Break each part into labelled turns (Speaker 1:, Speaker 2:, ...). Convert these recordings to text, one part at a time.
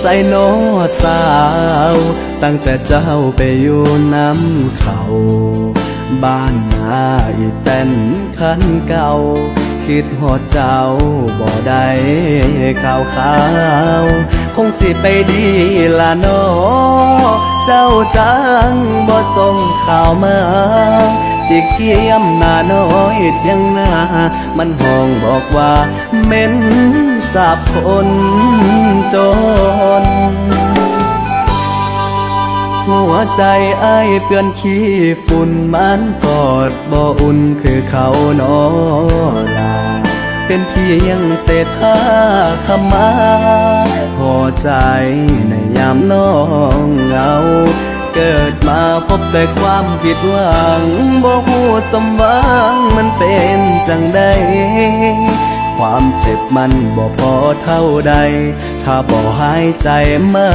Speaker 1: ใส่นอสาวตั้งแต่เจ้าไปอยู่น้ำเขาบ้านนาอีแต้นคันเก่าคิดหอดเจ้าบ่ได้ข่าวคงสิไปดีละน้อเจ้าจังบ่ส่งข่าวมาจิกเกียมหน้าน้อยเที่ยงหน้ามันห้องบอกว่าเม้นสาบคนจนหัวใจอ้ายเปื้อนขี้ฝุ่นมันกอดบ่อุ่นคือเขานอลาเป็นเพียงเศษผ้าขมาหัวใจในยามน้องเหงาเกิดมาพบแต่ความผิดหวังบ่ฮู้สมหวังมันเป็นจังใดความเจ็บมันบ่พอเท่าใดถ้าบ่หายใจมั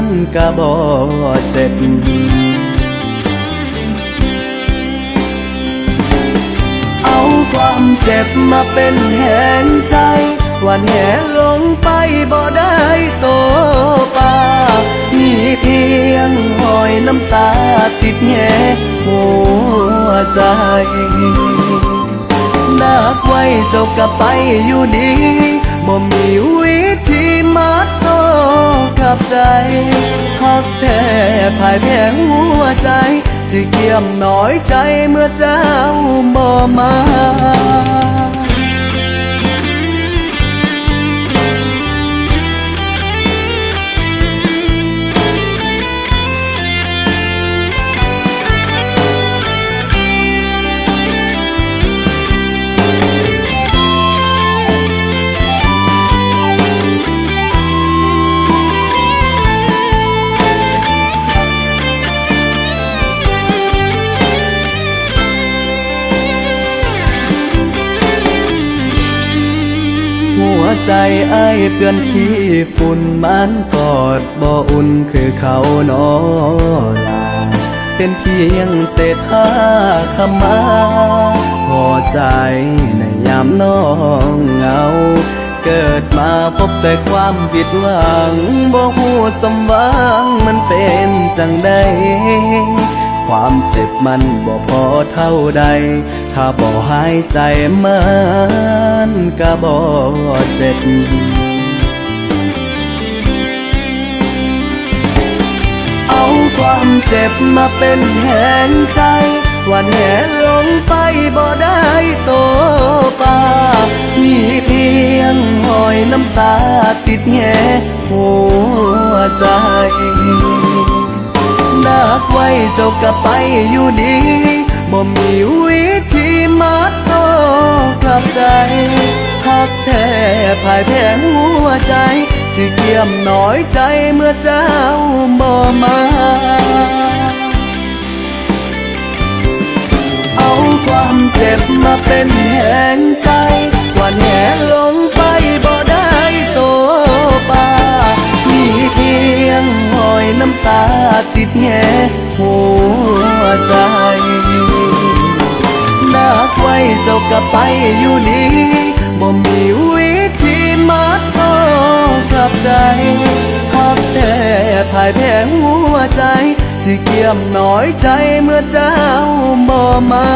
Speaker 1: นก็บ่เจ็บเอาความเจ็บมาเป็นแหงใจวันแห่ลงไปบ่ได้โตปามีเพียงหอยน้ำตาติดแห่หัวใจนักไว้เจ้าก็ไปอยู่ดีบ่มีวิธีมัดโตกับใจหักแท้พ่ายแพ้หัวใจจะเกี่ยมน้อยใจเมื่อเจ้าบ่มาหัวใจอ้ายเปื้อนขี้ฝุ่นมันกอดบ่อุ่นคือเขานอลาเป็นเพียงเศษผ้าขมาหัวใจในยามน้องเหงาเกิดมาพบแต่ความผิดหวังบ่ฮู้สมหวังมันเป็นจังใดความเจ็บมันบ่พอเท่าใดถ้าบ่หายใจมันก็บ่เจ็บเอาความเจ็บมาเป็นแหงใจวันแห่ลงไปบ่ได้โตปามีเพียงหอยน้ำตาติดแห่หัวใจนักไว้เจ้าก็ไปอยู่ดีบ่มีวิธีมัดโตกับใจหักแท้พ่ายแพ้หัวใจจะเกี่ยมน้อยใจเมื่อเจ้าบ่มาเอาความเจ็บมาเป็นแหงใจวันแห่ลงไปบ่ได้โตปามีเพียงหอยน้ำตาติดแห่หัวใจนักไว้เจ้าก็ไปอยู่ดีบ่มีวิธีมัดโตกับใจหักแต่พ่ายแพ้หัวใจจะเกี่ยมน้อยใจเมื่อเจ้าบ่มา